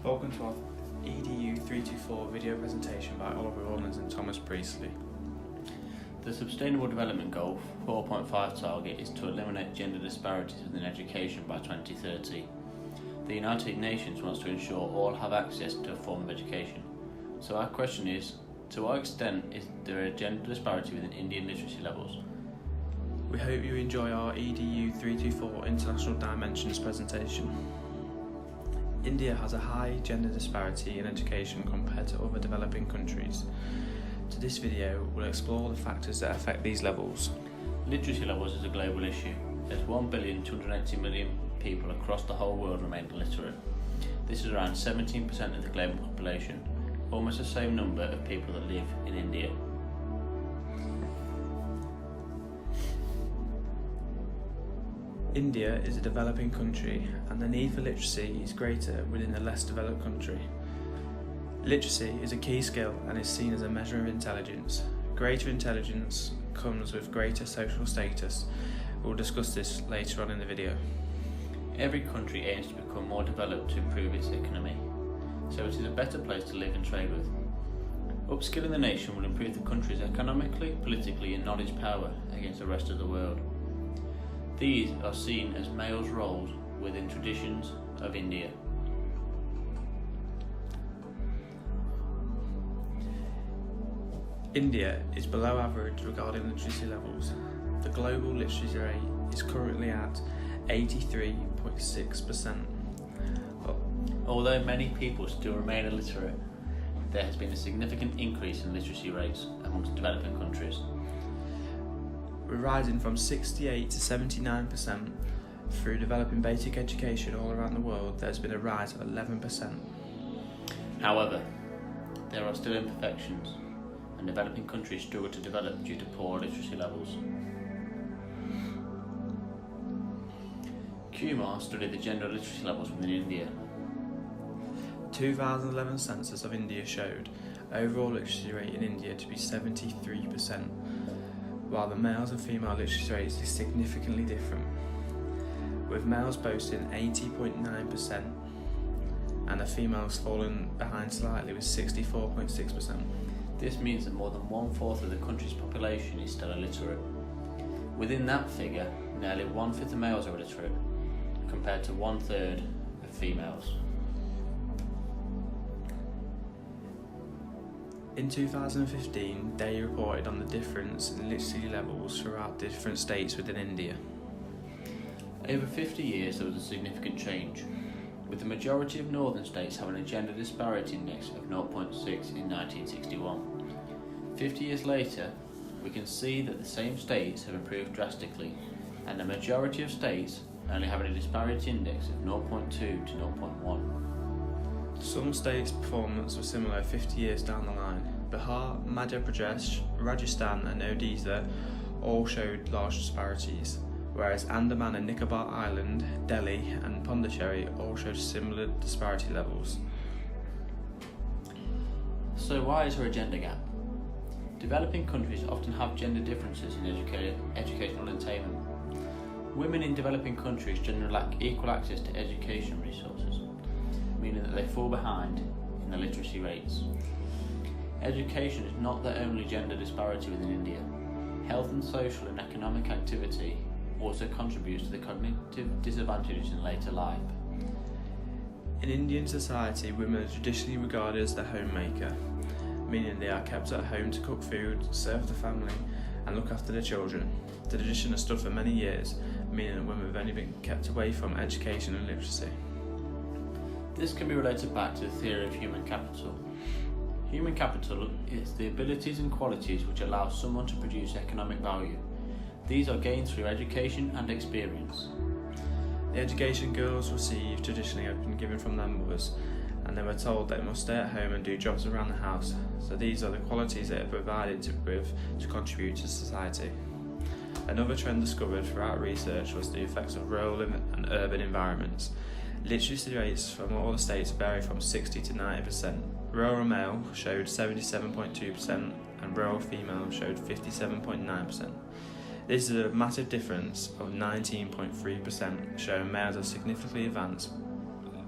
Welcome to our EDU324 video presentation by Rawlings and Priestley. The Sustainable Development Goal 4.5 target is to eliminate gender disparities within education by 2030. The United Nations wants to ensure all have access to a form of education. So our question is, to what extent is there a gender disparity within Indian literacy levels? We hope you enjoy our EDU324 International Dimensions presentation. India has a high gender disparity in education compared to other developing countries. To this video, we'll explore the factors that affect these levels. Literacy levels is a global issue. There's 1,280,000,000 people across the whole world remain illiterate. This is around 17% of the global population, almost the same number of people that live in India. India is a developing country and the need for literacy is greater within a less developed country. Literacy is a key skill and is seen as a measure of intelligence. Greater intelligence comes with greater social status. We'll discuss this later on in the video. Every country aims to become more developed to improve its economy, so it is a better place to live and trade with. Upskilling the nation will improve the country's economically, politically and knowledge power against the rest of the world. These are seen as males' roles within traditions of India. India is below average regarding literacy levels. The global literacy rate is currently at 83.6%. Although many people still remain illiterate, there has been a significant increase in literacy rates amongst developing countries. We're rising from 68 to 79%. Through developing basic education all around the world, there's been a rise of 11%. However, there are still imperfections, and developing countries struggle to develop due to poor literacy levels. Kumar studied the gender literacy levels within India. The 2011 census of India showed overall literacy rate in India to be 73%, while the males and female literacy rates is significantly different, with males boasting 80.9% and the females falling behind slightly with 64.6%. This means that more than 1/4 of the country's population is still illiterate. Within that figure, nearly 1/5 of males are illiterate, compared to 1/3 of females. In 2015, they reported on the difference in literacy levels throughout different states within India. Over 50 years there was a significant change, with the majority of northern states having a gender disparity index of 0.6 in 1961. 50 years later, we can see that the same states have improved drastically, and the majority of states only having a disparity index of 0.2 to 0.1. Some states' performance was similar 50 years down the line. Bihar, Madhya Pradesh, Rajasthan and Odisha all showed large disparities, whereas Andaman and Nicobar Island, Delhi and Pondicherry all showed similar disparity levels. So why is there a gender gap? Developing countries often have gender differences in educational attainment. Women in developing countries generally lack equal access to education resources, meaning that they fall behind in the literacy rates. Education is not the only gender disparity within India. Health and social and economic activity also contributes to the cognitive disadvantages in later life. In Indian society, women are traditionally regarded as the homemaker, meaning they are kept at home to cook food, serve the family and look after their children. The tradition has stood for many years, meaning that women have only been kept away from education and literacy. This can be related back to the theory of human capital. Human capital is the abilities and qualities which allow someone to produce economic value. These are gained through education and experience. The education girls receive traditionally have been given from their mothers, and they were told they must stay at home and do jobs around the house. So these are the qualities they are provided with to contribute to society. Another trend discovered throughout research was the effects of rural and urban environments. Literacy rates from all the states vary from 60 to 90%. Rural male showed 77.2% and rural female showed 57.9%. This is a massive difference of 19.3%, showing males are significantly advanced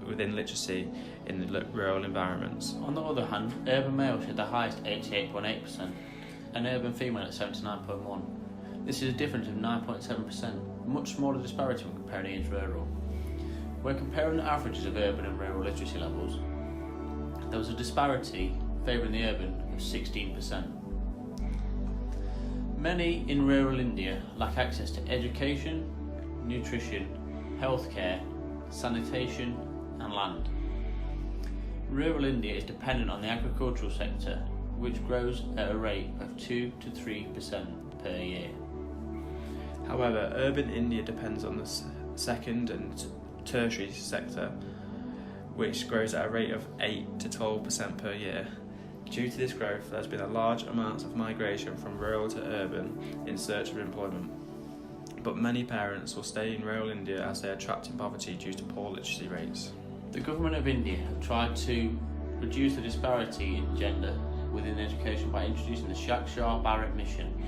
within literacy in the rural environments. On the other hand, urban males had the highest 88.8% and urban female at 79.1%. This is a difference of 9.7%, much smaller disparity when comparing against rural. When comparing the averages of urban and rural literacy levels, there was a disparity favouring the urban of 16%. Many in rural India lack access to education, nutrition, healthcare, sanitation and land. Rural India is dependent on the agricultural sector, which grows at a rate of 2 to 3% per year. However, urban India depends on the second and tertiary sector, which grows at a rate of 8 to 12% per year. Due to this growth, there has been a large amount of migration from rural to urban in search of employment. But many parents will stay in rural India as they are trapped in poverty due to poor literacy rates. The government of India have tried to reduce the disparity in gender within education by introducing the Shiksha Bharat mission.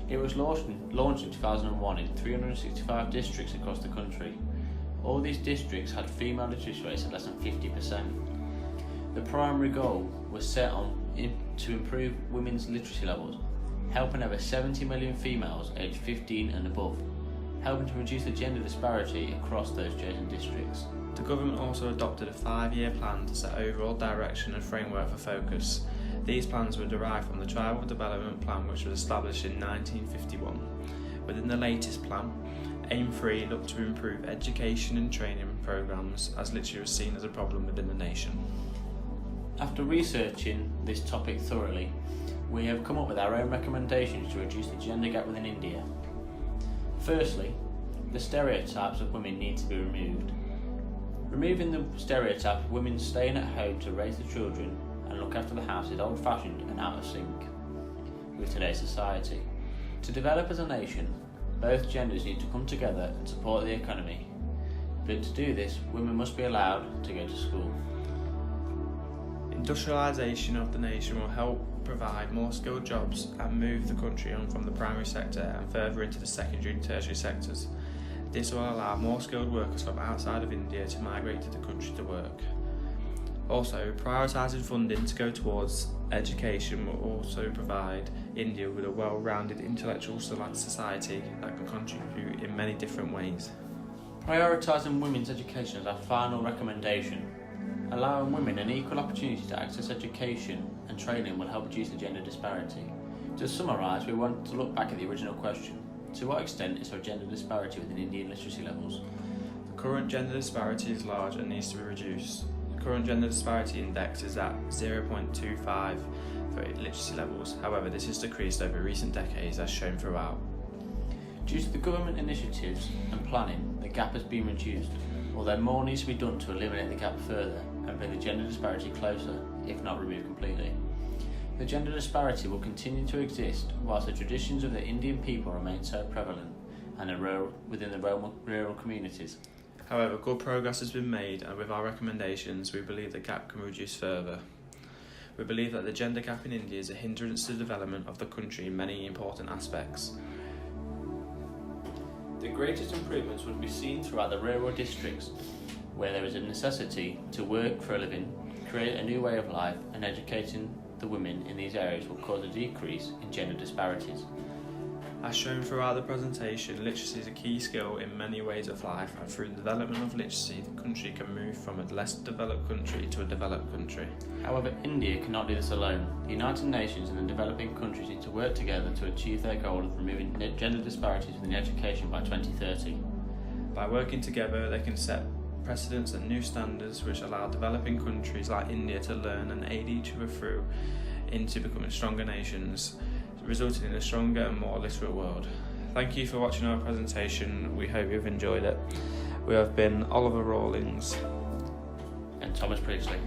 It was launched in 2001 in 365 districts across the country. All these districts had female literacy rates of less than 50%. The primary goal was set on to improve women's literacy levels, helping over 70 million females aged 15 and above, helping to reduce the gender disparity across those chosen districts. The government also adopted a 5-year plan to set overall direction and framework for focus. These plans were derived from the Tribal Development Plan, which was established in 1951. Within the latest plan, Aim 3 looked to improve education and training programmes, as literacy was seen as a problem within the nation. After researching this topic thoroughly, we have come up with our own recommendations to reduce the gender gap within India. Firstly, the stereotypes of women need to be removed. Removing the stereotype of women staying at home to raise the children and look after the house is old-fashioned and out of sync with today's society. To develop as a nation, both genders need to come together and support the economy. But to do this, women must be allowed to go to school. Industrialisation of the nation will help provide more skilled jobs and move the country on from the primary sector and further into the secondary and tertiary sectors. This will allow more skilled workers from outside of India to migrate to the country to work. Also, prioritising funding to go towards education will also provide India with a well-rounded intellectual society that can contribute in many different ways. Prioritising women's education is our final recommendation. Allowing women an equal opportunity to access education and training will help reduce the gender disparity. To summarise, we want to look back at the original question. To what extent is there a gender disparity within Indian literacy levels? The current gender disparity is large and needs to be reduced. The current gender disparity index is at 0.25 for literacy levels. However, this has decreased over recent decades as shown throughout. Due to the government initiatives and planning, the gap has been reduced, although more needs to be done to eliminate the gap further and bring the gender disparity closer, if not removed completely. The gender disparity will continue to exist whilst the traditions of the Indian people remain so prevalent and within the rural communities. However, good progress has been made, and with our recommendations, we believe the gap can reduce further. We believe that the gender gap in India is a hindrance to the development of the country in many important aspects. The greatest improvements would be seen throughout the rural districts, where there is a necessity to work for a living, create a new way of life, and educating the women in these areas will cause a decrease in gender disparities. As shown throughout the presentation, literacy is a key skill in many ways of life, and through the development of literacy, the country can move from a less developed country to a developed country. However, India cannot do this alone. The United Nations and the developing countries need to work together to achieve their goal of removing gender disparities within education by 2030. By working together, they can set precedents and new standards which allow developing countries like India to learn and aid each other through into becoming stronger nations, resulting in a stronger and more literate world. Thank you for watching our presentation. We hope you've enjoyed it. We have been Oliver Rawlings and Thomas Priestley.